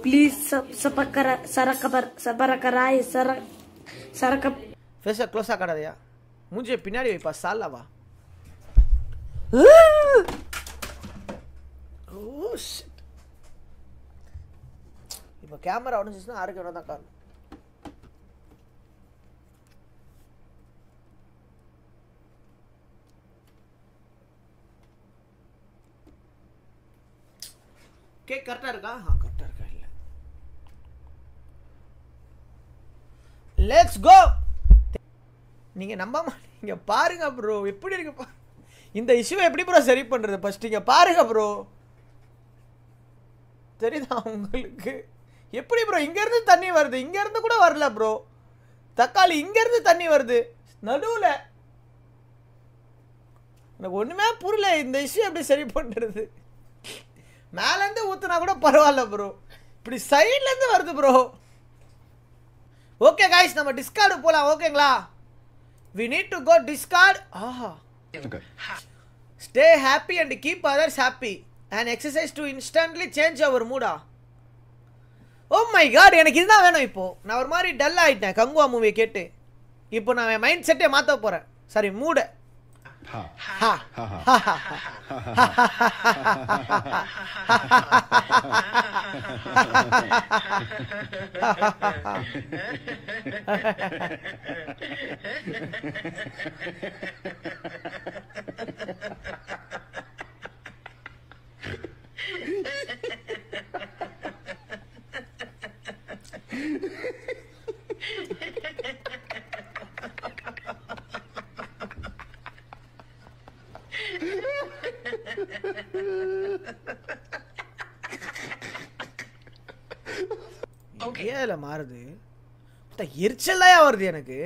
Please सरकराय सरक ஃபேஸை க்ளோஸாக காடாதையா, மூஞ்சியை பின்னாடி வைப்பா, சாலாவா. இப்போ கேமரா உடஞ்சிச்சுன்னா ஆறுக்கு தான் காரணம். கேக் கரெக்டாக இருக்கா? கரெக்டாக இருக்கா? இல்லை. Let's go. நீங்கள் நம்ப மாட்டீங்க, பாருங்க ப்ரோ எப்படி இருக்கு. இந்த இஷ்யூவை எப்படி ப்ரோ சரி பண்ணுறது ஃபர்ஸ்ட் இங்கே பாருங்க ப்ரோ. தெரியுதா உங்களுக்கு? எப்படி ப்ரோ இங்கேருந்து தண்ணி வருது, இங்கேருந்து கூட வரல ப்ரோ. தக்காளி இங்கேருந்து தண்ணி வருது நடுவில். எனக்கு ஒன்றுமே புரியல, இந்த இஷ்யூ எப்படி சரி பண்ணுறது. மேலேருந்து ஊற்றுனா கூட பரவாயில்ல ப்ரோ, இப்படி சைட்லேருந்து வருது ப்ரோ. ஓகே கைஸ், நம்ம டிஸ்கார்டு போகலாம். ஓகேங்களா? we need to go discard. Okay. Stay happy and keep others happy and exercise to instantly change our mood. Oh my god, எனக்கு இதுதான் வேணும். இப்போ நான் ஒரு மாதிரி டல் ஆயிட்டேன் கங்குவா மூவியை கேட்டு. இப்போ நான் என் மைண்ட் செட்டே மாற்ற போகிறேன். சாரி, மூடை. ஏல மாறுது, எரிச்சலையா வருது எனக்கு.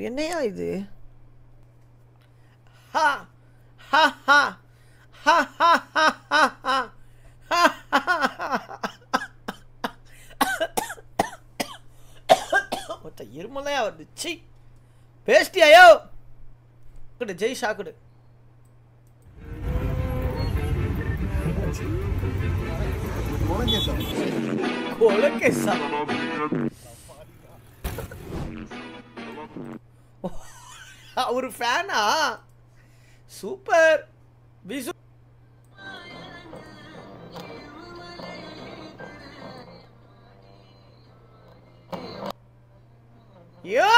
என்னையா இது? இருமலையா வருது. சி பேஸ்டியாயோ கிட்ட ஜெய் ஷாக்குடு. ஒரு ஃபேனா? சூப்பர். யோ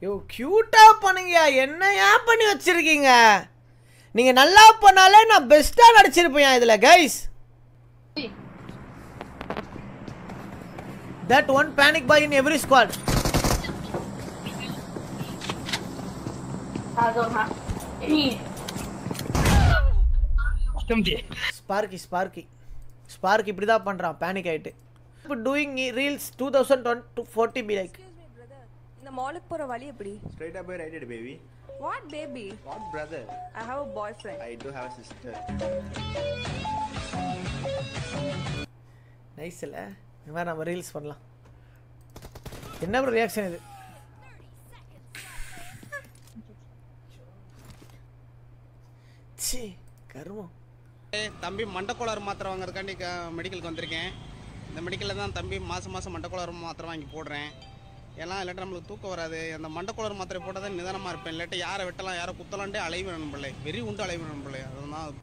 யோ கியூட்டா பண்ணுங்க. என்னையா பண்ணி வச்சிருக்கீங்க நீங்க? நல்லா பண்ணாலே நான் பெஸ்டா நடிச்சிருப்பேன் இதுல guys. That one panic buy in every squad. Spark இப்படி தான் பண்றான், பேனிக் ஆயிட்டு. doing reels 2040 be like. இந்த மாலுக்கு போற வழி எப்படி? Straight up right it baby. What baby? What brother? I have a boyfriend. I do have a sister. Nice இல்ல? இந்த மாதிரி நம்ம ரீல்ஸ் பண்ணலாம். என்ன ஒரு ரியாக்ஷன் இது? சி கர்மம். தம்பி மண்டக்கோளாறு மாத்திரை வாங்குறதுக்காண்டி மெடிக்கலுக்கு வந்திருக்கேன். இந்த மெடிக்கலில் தான் தம்பி மாதம் மண்டக்கோளாறு மாத்திரை வாங்கி போடுறேன். ஏன்னா இல்லாட்டி நம்மளுக்கு தூக்கம் வராது. அந்த மண்டக்கோளாறு மாத்திரை போட்டால் தான் நிதானமாக இருப்பேன். இல்லாட்டி யாரை வெட்டலாம் யாரை குத்தலான்ட்டே அலைவு நண்பர்களே, வெறி உண்டு அலைவு நண்பர்களே. அதுதான்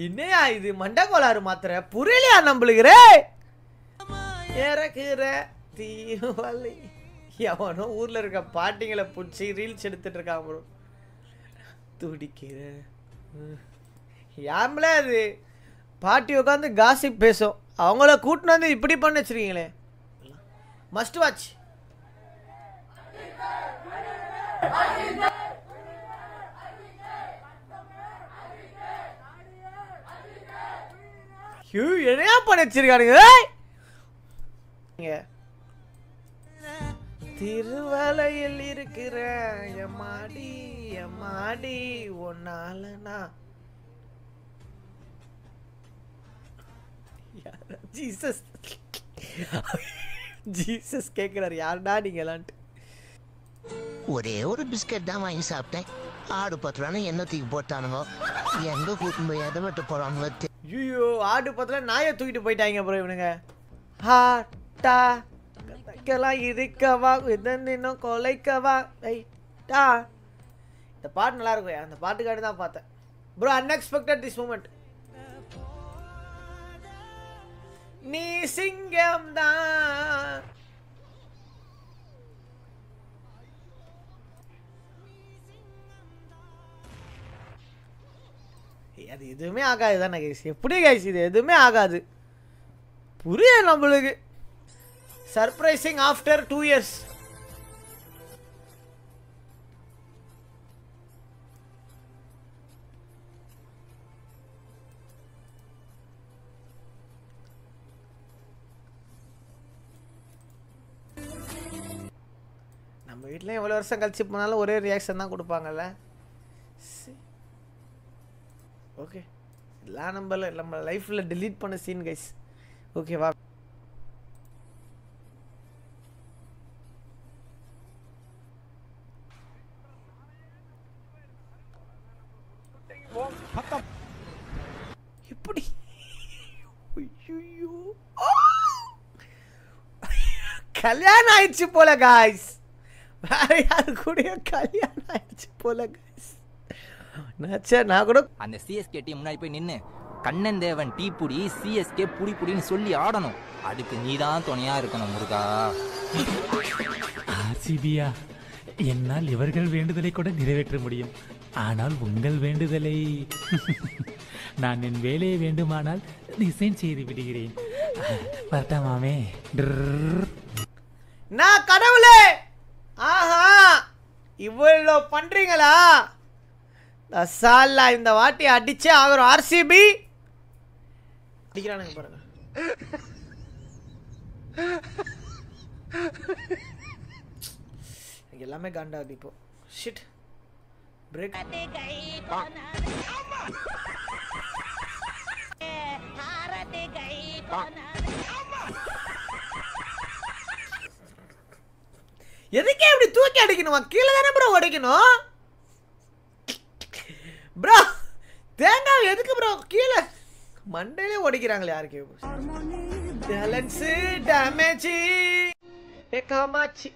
என்னையா இது மண்டக்கோளாறு மாத்திரை? புரியலையா நம்மளுக்கு? இறக்குற தீவலி எவனோ ஊரில் இருக்க பாட்டிங்களை பிடிச்சி ரீல்ஸ் எடுத்துட்டு இருக்கான் ப்ரோ. துடிக்கிற யாமலே அது பாட்டி உட்காந்து காசிப் பேசும். அவங்கள கூட்டின்னு வந்து இப்படி பண்ண வச்சிருக்கீங்களே. Must watch. என்னையா பண்ண வச்சிருக்கானுங்க? திருவலையில் இருக்கிற எம்மாடி எம்மாடி ஒன்னாலனா ஜீசஸ் ஜீசஸ் கேட்குறாரு யாருடா நீங்களான்ட்டு. ஒரே ஒரு பிஸ்கட் தான் வாங்கி சாப்பிட்டேன். 6-10 ரூபா என்ன தூக்கி போட்டானுங்க. எங்க கூட்டின்னு போய் எதை விட்டு போறானுங்க. ஐயோ 6-10 நாயை தூக்கிட்டு போயிட்டாங்க ப்ரோ இவனுங்க. ஹாட்டா கலாம் இருக்கவா இதன்னும் கொலைக்கவா ஐட்டா. இந்த பாட்டு நல்லா இருக்கும். அந்த பாட்டுக்காண்டி தான் பார்த்தேன் ப்ரோ. Unexpected this moment. நீ சிங்கம் தான். அது எதுவுமே ஆகாது தானே கைஸ். எப்படி கைஸ் இது எதுவுமே ஆகாது. புரிய நம்மளுக்கு. Surprising after 2 years. நம்ம வீட்டில் எவ்வளோ வருஷம் கழிச்சு போனாலும் ஒரே ரியாக்ஷன் தான் கொடுப்பாங்கல்ல. ஓகே எல்லாம் நம்ம லைஃப்பில் delete பண்ண சீன் கைஸ். ஓகேவா? இப்படி கல்யாணம் ஆயிடுச்சு போல காய்ஸ். வேற யாரு கூட கல்யாணம் ஆயிடுச்சு போல காய்ஸ். நான் கூட அந்த சிஎஸ்கே டீம் முன்னாடி போய் நின்று கண்ணன் தேவன் டீ புடி சிஎஸ்கே புடி புடின்னு சொல்லி ஆடணும். அதுக்கு நீதான் துணையா இருக்கணும் முருகா. ஆர்சிபியா, என்னால் இவர்கள் வேண்டுதலை கூட நிறைவேற்ற முடியும். ஆனால் உங்கள் வேண்டுதலை நான் என் வேலையை வேண்டுமானால் டிசைன் செய்து விடுகிறேன். வரட்டாமாமே. நான் கடவுளே. ஆஹா இவ்வளோ பண்றீங்களா? சாலா இந்த வாட்டி அடிச்சே ஆகிறோம். ஆர்சிபி அடிக்கிறானுங்க பாருங்க. எல்லாமே காண்டா இப்போ. Shit break. எதுக்கே இப்படி தூக்கி அடிக்கணுமா? கீழே தானே ப்ரோ உடைக்கணும் ப்ரோ. தேங்காய் எதுக்கு ப்ரோ கீழே மண்டையிலே உடைக்கிறாங்களே? யாருக்கு balance damage Kamatchi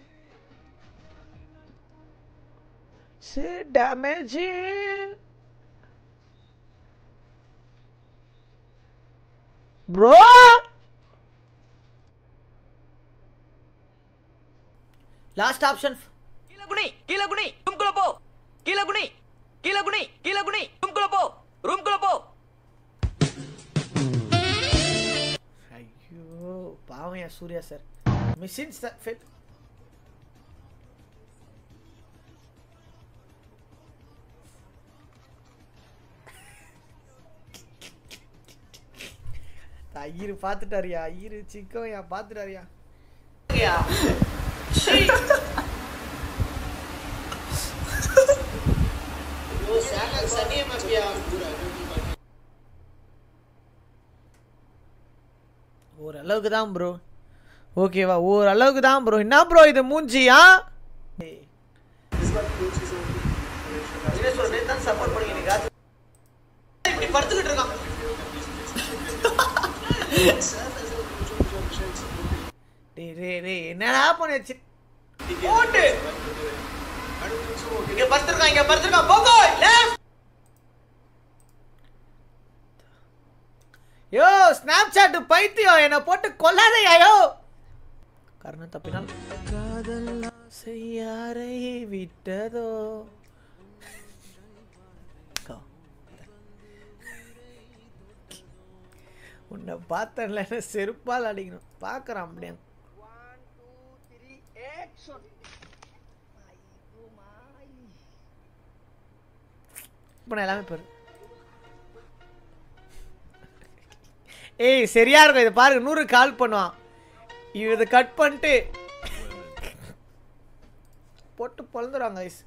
damage bro. Last option. கீழ குனி ரூம்குள்ள போ. கீழ குனி ரூம்குள்ள போ. ரூம்குள்ள போ. ஐயோ பாவம் யா சூர்யா சார். மிஷின் ஃபெட். ஐயரு பார்த்துட்டாரியா? ஐயரு சிக்கோயா பார்த்துட்டாரியா? ஓரளவுக்கு தான் ப்ரோ. ஓகேவா? ஓரளவுக்கு தான் ப்ரோ. என்ன ப்ரோ இது மூஞ்சியா? சப்போர்ட் பண்ணிக்கிறீங்க. இப்படி படுத்துக்கிட்டு இருக்கான். என்னடா பண்ணிச்சு போட்டு இங்க படுத்துருக்கான் போகோ இல்ல. யோ ஸ்னாப்சாட் பைத்தியம் என்ன போட்டு கொல்லாதையாயோ. காரணம் தப்பினால் காதல் செய்யாரை விட்டதோ. உன்னை பார்த்தல செருப்பால் அடிக்கணும். பார்க்குறான் அப்படியே. 1 2 3 ஆக்ஷன். இப்போ எல்லாமே பாரு. ஏய் சரியா இருக்கும். இதை பாருங்க 100 கால் பண்ணுவான். இதை கட் பண்ணிட்டு போட்டு பொழந்துறாங்க கைஸ்.